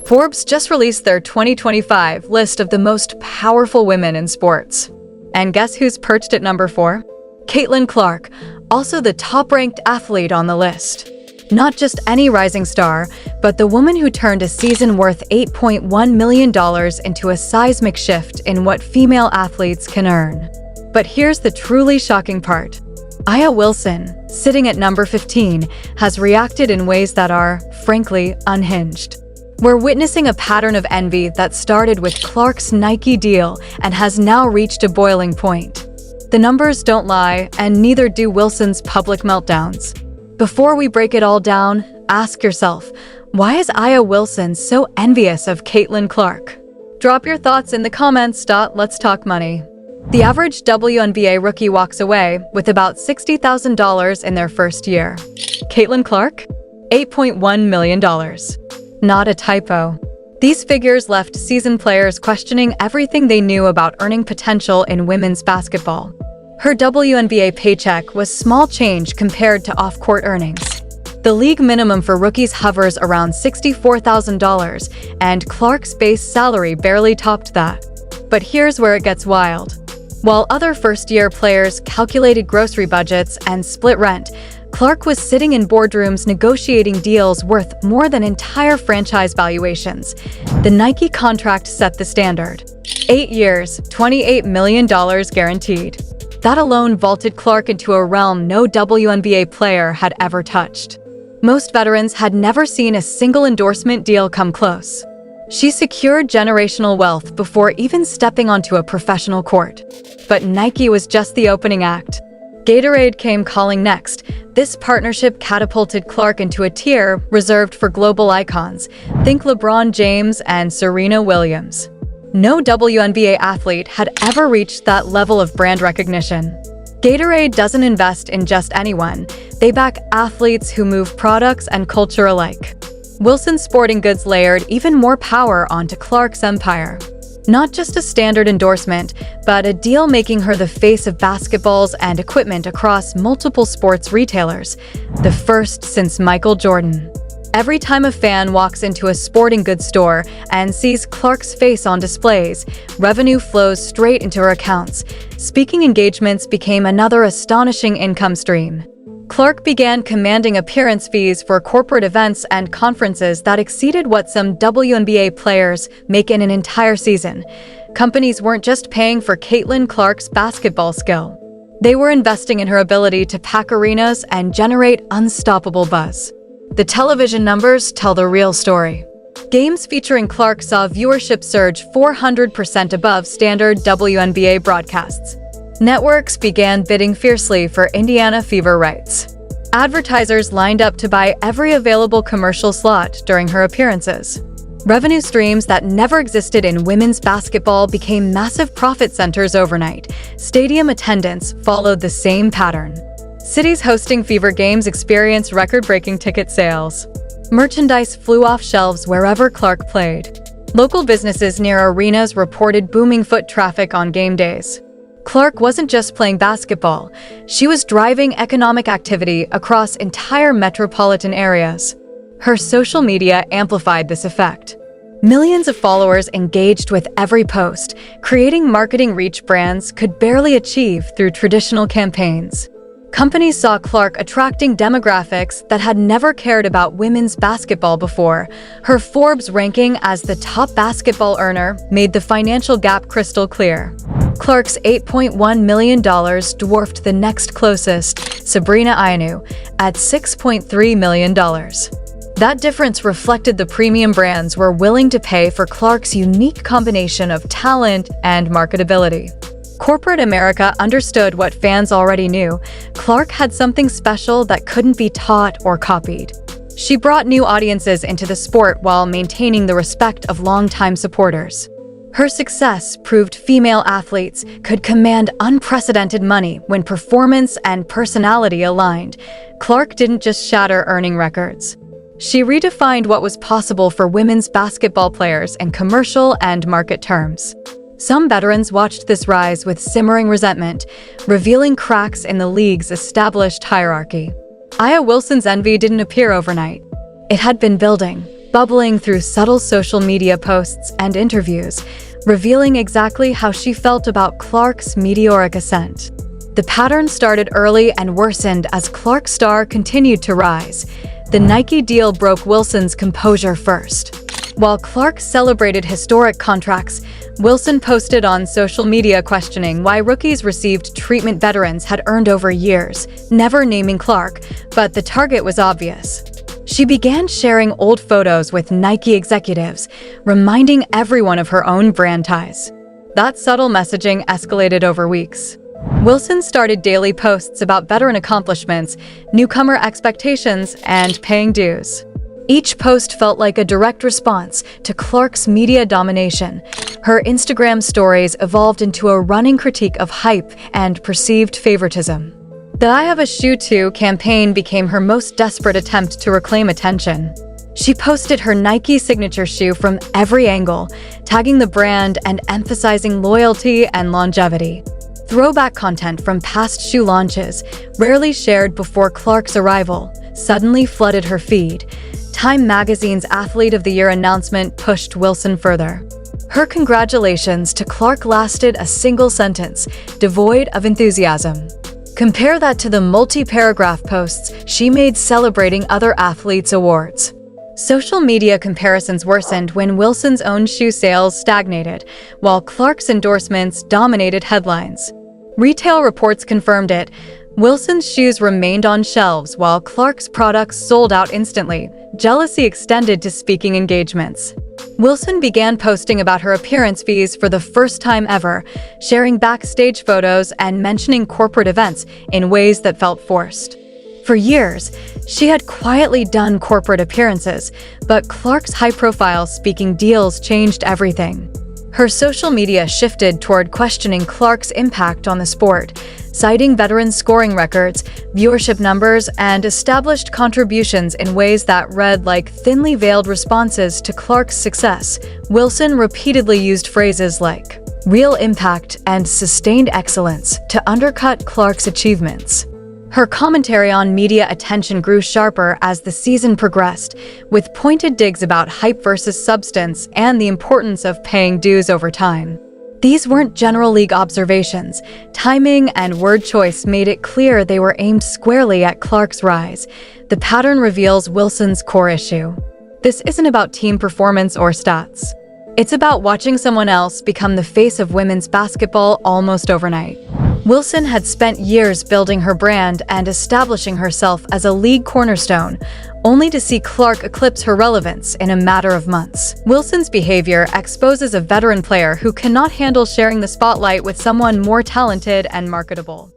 Forbes just released their 2025 list of the most powerful women in sports. And guess who's perched at number 4? Caitlin Clark, also the top-ranked athlete on the list. Not just any rising star, but the woman who turned a season worth $8.1 million into a seismic shift in what female athletes can earn. But here's the truly shocking part. Aya Wilson, sitting at number 15, has reacted in ways that are, frankly, unhinged. We're witnessing a pattern of envy that started with Clark's Nike deal and has now reached a boiling point. The numbers don't lie, and neither do Wilson's public meltdowns. Before we break it all down, ask yourself, why is Aya Wilson so envious of Caitlin Clark? Drop your thoughts in the comments. Let's talk money. The average WNBA rookie walks away with about $60,000 in their first year. Caitlin Clark? $8.1 million. Not a typo. These figures left seasoned players questioning everything they knew about earning potential in women's basketball. Her WNBA paycheck was small change compared to off-court earnings. The league minimum for rookies hovers around $64,000, and Clark's base salary barely topped that. But here's where it gets wild. While other first-year players calculated grocery budgets and split rent, Clark was sitting in boardrooms negotiating deals worth more than entire franchise valuations. The Nike contract set the standard. 8 years, $28 million guaranteed. That alone vaulted Clark into a realm no WNBA player had ever touched. Most veterans had never seen a single endorsement deal come close. She secured generational wealth before even stepping onto a professional court. But Nike was just the opening act. Gatorade came calling next. This partnership catapulted Clark into a tier reserved for global icons. Think LeBron James and Serena Williams. No WNBA athlete had ever reached that level of brand recognition. Gatorade doesn't invest in just anyone. They back athletes who move products and culture alike. Wilson Sporting Goods layered even more power onto Clark's empire. Not just a standard endorsement, but a deal making her the face of basketballs and equipment across multiple sports retailers, the first since Michael Jordan. Every time a fan walks into a sporting goods store and sees Clark's face on displays, revenue flows straight into her accounts. Speaking engagements became another astonishing income stream. Clark began commanding appearance fees for corporate events and conferences that exceeded what some WNBA players make in an entire season. Companies weren't just paying for Caitlin Clark's basketball skill. They were investing in her ability to pack arenas and generate unstoppable buzz. The television numbers tell the real story. Games featuring Clark saw viewership surge 400% above standard WNBA broadcasts. Networks began bidding fiercely for Indiana Fever rights. Advertisers lined up to buy every available commercial slot during her appearances. Revenue streams that never existed in women's basketball became massive profit centers overnight. Stadium attendance followed the same pattern. Cities hosting Fever games experienced record-breaking ticket sales. Merchandise flew off shelves wherever Clark played. Local businesses near arenas reported booming foot traffic on game days. Clark wasn't just playing basketball, she was driving economic activity across entire metropolitan areas. Her social media amplified this effect. Millions of followers engaged with every post, creating marketing reach brands could barely achieve through traditional campaigns. Companies saw Clark attracting demographics that had never cared about women's basketball before. Her Forbes ranking as the top basketball earner made the financial gap crystal clear. Clark's $8.1 million dwarfed the next closest, Sabrina Ionescu, at $6.3 million. That difference reflected the premium brands were willing to pay for Clark's unique combination of talent and marketability. Corporate America understood what fans already knew. Clark had something special that couldn't be taught or copied. She brought new audiences into the sport while maintaining the respect of longtime supporters. Her success proved female athletes could command unprecedented money when performance and personality aligned. Clark didn't just shatter earning records. She redefined what was possible for women's basketball players in commercial and market terms. Some veterans watched this rise with simmering resentment, revealing cracks in the league's established hierarchy. Aya Wilson's envy didn't appear overnight. It had been building. bubbling through subtle social media posts and interviews, revealing exactly how she felt about Clark's meteoric ascent. The pattern started early and worsened as Clark's star continued to rise. The Nike deal broke Wilson's composure first. While Clark celebrated historic contracts, Wilson posted on social media questioning why rookies received treatment veterans had earned over years, never naming Clark, but the target was obvious. She began sharing old photos with Nike executives, reminding everyone of her own brand ties. That subtle messaging escalated over weeks. Wilson started daily posts about veteran accomplishments, newcomer expectations, and paying dues. Each post felt like a direct response to Clark's media domination. Her Instagram stories evolved into a running critique of hype and perceived favoritism. The I Have a Shoe Too campaign became her most desperate attempt to reclaim attention. She posted her Nike signature shoe from every angle, tagging the brand and emphasizing loyalty and longevity. Throwback content from past shoe launches, rarely shared before Clark's arrival, suddenly flooded her feed. Time magazine's Athlete of the Year announcement pushed Wilson further. Her congratulations to Clark lasted a single sentence, devoid of enthusiasm. Compare that to the multi-paragraph posts she made celebrating other athletes' awards. Social media comparisons worsened when Wilson's own shoe sales stagnated, while Clark's endorsements dominated headlines. Retail reports confirmed it. Wilson's shoes remained on shelves while Clark's products sold out instantly. Jealousy extended to speaking engagements. Wilson began posting about her appearance fees for the first time ever, sharing backstage photos and mentioning corporate events in ways that felt forced. For years, she had quietly done corporate appearances, but Clark's high-profile speaking deals changed everything. Her social media shifted toward questioning Clark's impact on the sport, citing veteran scoring records, viewership numbers, and established contributions in ways that read like thinly veiled responses to Clark's success. Wilson repeatedly used phrases like real impact and sustained excellence to undercut Clark's achievements. Her commentary on media attention grew sharper as the season progressed, with pointed digs about hype versus substance and the importance of paying dues over time. These weren't general league observations. Timing and word choice made it clear they were aimed squarely at Clark's rise. The pattern reveals Wilson's core issue. This isn't about team performance or stats. It's about watching someone else become the face of women's basketball almost overnight. Wilson had spent years building her brand and establishing herself as a league cornerstone, only to see Clark eclipse her relevance in a matter of months. Wilson's behavior exposes a veteran player who cannot handle sharing the spotlight with someone more talented and marketable.